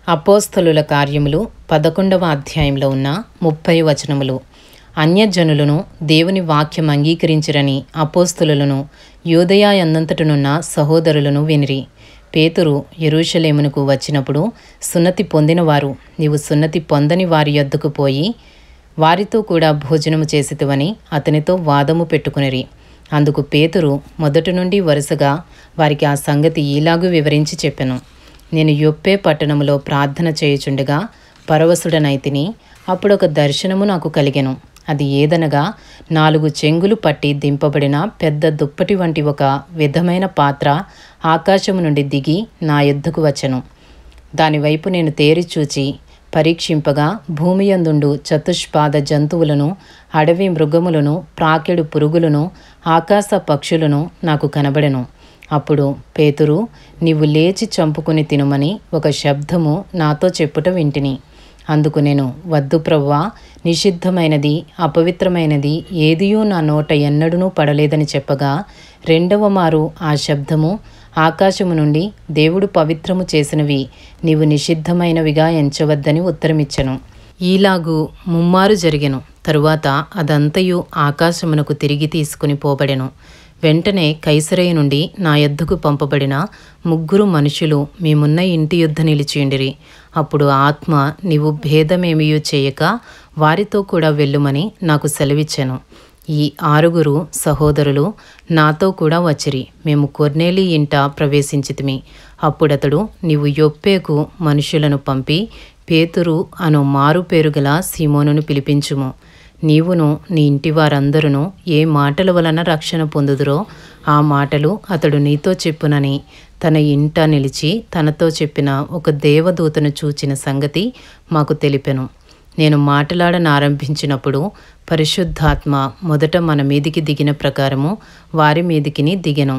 అపోస్తలుల కార్యములు 11వ అధ్యాయంలో ఉన్న 30 వచనములు. అన్యజనులను దేవుని వాక్యం అంగీకరించిరని అపోస్తలులను యూదయ యందంతటనున్న సహోదరులను వినిరి. పేతురు యెరూషలేమునకు వచ్చినప్పుడు సున్నతి పొందినవారు నీవు సున్నతి పొందని వారి యొద్దకు పోయి వారితో కూడా భోజనము చేసితివని అతనితో వాదము పెట్టుకునిరి. అందుకు పేతురు మొదటి నుండి వరుసగా వారికి ఆ సంగతి ఈలాగు వివరించి చెప్పెను. నేను యొప్పే పట్టణములో ప్రార్థన చేయుచుండగా పరవశుడనైతిని. అప్పుడొక దర్శనము నాకు కలిగెను. అది ఏదనగా 4 చెంగులు పట్టి దింపబడిన పెద్ద దుప్పటి వంటి ఒక విధమైన పాత్ర ఆకాశము నుండి దిగి నా యొద్దకు వచ్చెను. దానివైపు నేను తేరి చూచి పరీక్షింపగా భూమియందుండు చతుష్పాద జంతువులను, అడవి మృగములను, ప్రాకెడు పురుగులను, ఆకాశ పక్షులను నాకు కనబడెను. అప్పుడు పేతురు, నీవు లేచి చంపుకుని తినుమని ఒక శబ్దము నాతో చెప్పుట వింటిని. అందుకు నేను, వద్దు ప్రభువా, నిషిద్ధమైనది అపవిత్రమైనది ఏదియూ నా నోట ఎన్నడూనూ పడలేదని చెప్పగా, రెండవ మారు ఆ శబ్దము ఆకాశము నుండి, దేవుడు పవిత్రము చేసినవి నీవు నిషిద్ధమైనవిగా ఎంచవద్దని ఉత్తరమిచ్చెను. ఈలాగు ముమ్మారు జరిగెను. తరువాత అదంతయు ఆకాశమునకు తిరిగి తీసుకుని పోబడెను. వెంటనే కైసరయ నుండి నా యొద్దకు పంపబడిన 3 మనుషులు మేమున్న ఇంటి యొద్ద నిలిచియుండిరి. అప్పుడు ఆత్మ, నీవు భేదమేమియూ చేయక వారితో కూడా వెళ్ళుమని నాకు సెలవిచ్చెను. ఈ 6 సహోదరులు నాతో కూడా వచ్చిరి. మేము కొర్నేలి ఇంట ప్రవేశించితిమి. అప్పుడతడు, నీవు యొప్పేకు మనుషులను పంపి పేతురు అను మారుపేరు గల సీమోనును పిలిపించుము. నీవును నీ ఇంటి వారందరూ ఏ మాటల వలన రక్షణ పొందుదురో ఆ మాటలు అతడు నీతో చెప్పునని తన ఇంట నిలిచి తనతో చెప్పిన ఒక దేవదూతను చూచిన సంగతి మాకు తెలిపెను. నేను మాటలాడనారంభించినప్పుడు పరిశుద్ధాత్మ మొదట మన మీదికి దిగిన ప్రకారము వారి మీదికిని దిగెను.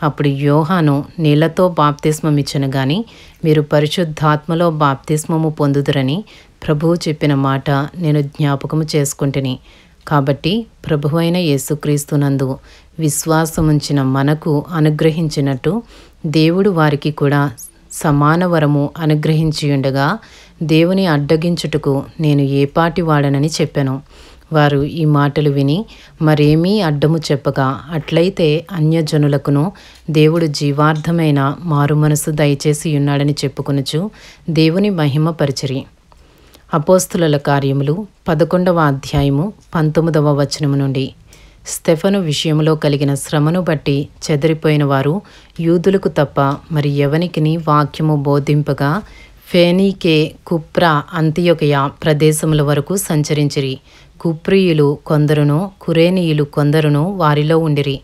అప్పుడు యోహాను నీళ్లతో బాప్తిస్మమిచ్చెను గాని మీరు పరిశుద్ధాత్మలో బాప్తిస్మము పొందుదురని ప్రభువు చెప్పిన మాట నేను జ్ఞాపకము చేసుకుంటుని. కాబట్టి ప్రభువైన యేసుక్రీస్తునందు విశ్వాసముంచిన మనకు అనుగ్రహించినట్టు దేవుడు వారికి కూడా సమాన వరము అనుగ్రహించియుండగా దేవుని అడ్డగించుటకు నేను ఏపాటి వాడనని చెప్పెను. వారు ఈ మాటలు విని మరేమీ అడ్డము చెప్పగా, అట్లయితే అన్యజనులకును దేవుడు జీవార్థమైన మారుమనసు దయచేసి ఉన్నాడని చెప్పుకొనుచు దేవుని మహిమ పరిచరి. అపోస్తలుల కార్యములు 11వ అధ్యాయము 19వ వచనము నుండి. స్టెఫను విషయంలో కలిగిన శ్రమను బట్టి చెదరిపోయిన వారు యూదులకు తప్ప మరి ఎవనికిని వాక్యము బోధింపగా ఫేనీకే, కుప్రా, అంతియొకయ ప్రదేశముల వరకు సంచరించిరి. కుప్రియులు కొందరును కురేనీయులు కొందరును వారిలో ఉండిరి.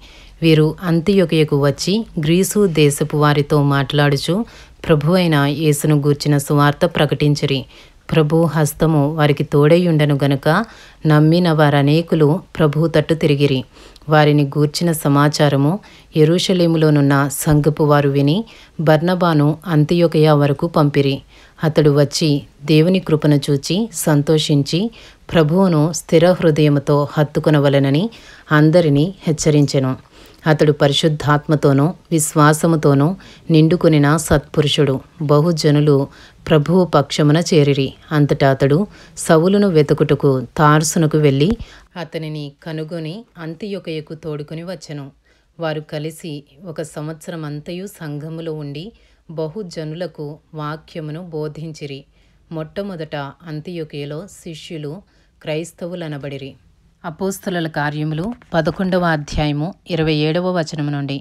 వీరు అంతియొకయకు వచ్చి గ్రీసు దేశపు వారితో మాట్లాడుచు ప్రభువైన యేసును గూర్చిన సువార్త ప్రకటించిరి. ప్రభు హస్తము వారికి తోడైయుండెను గనుక నమ్మిన వారనేకులు ప్రభు తట్టు తిరిగిరి. వారిని గూర్చిన సమాచారము యెరూషలేములోనున్న సంఘపు వారు విని బర్నబాను అంతియొకయ వరకు పంపిరి. అతడు వచ్చి దేవుని కృపను చూచి సంతోషించి ప్రభువును స్థిర హృదయముతో హత్తుకొనవలెనని అందరినీ హెచ్చరించెను. అతడు పరిశుద్ధాత్మతోనూ విశ్వాసముతోనూ నిండుకొనిన సత్పురుషుడు. బహుజనులు ప్రభువు పక్షమున చేరిరి. అంతటా అతడు సౌలును వెతుకుటకు తార్సునకు వెళ్ళి అతనిని కనుగొని అంతియొకయకు తోడుకొని వచ్చెను. వారు కలిసి 1 సంవత్సరం అంతయు సంఘములో ఉండి బహుజనులకు వాక్యమును బోధించిరి. మొట్టమొదట అంతియొకయలో శిష్యులు క్రైస్తవులనబడిరి. అపోస్తలుల కార్యములు 11వ అధ్యాయము 27వ వచనము నుండి.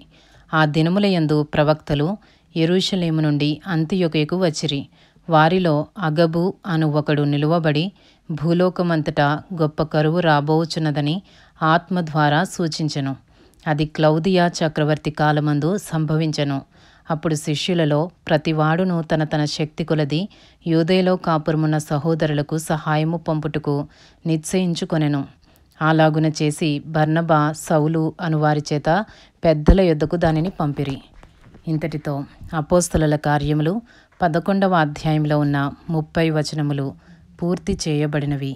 ఆ దినముల యందు ప్రవక్తలు యెరూషలేము నుండి అంతియొకయకు వచ్చిరి. వారిలో అగబు అను ఒకడు నిలువబడి భూలోకమంతటా గొప్ప కరువు రాబోచున్నదని ఆత్మ ద్వారా సూచించెను. అది క్లౌదియా చక్రవర్తి కాలమందు సంభవించెను. అప్పుడు శిష్యులలో ప్రతివాడును తన తన శక్తి కొలది యూదేలో కాపురమున్న సహోదరులకు సహాయము పంపుటకు నిశ్చయించుకొనెను. అలాగున చేసి బర్నబా, సౌలు అనువారి చేత పెద్దల యొద్దకు దానిని పంపిరి. ఇంతటితో అపోస్తలుల కార్యములు 11వ అధ్యాయంలో ఉన్న 30 వచనములు పూర్తి చేయబడినవి.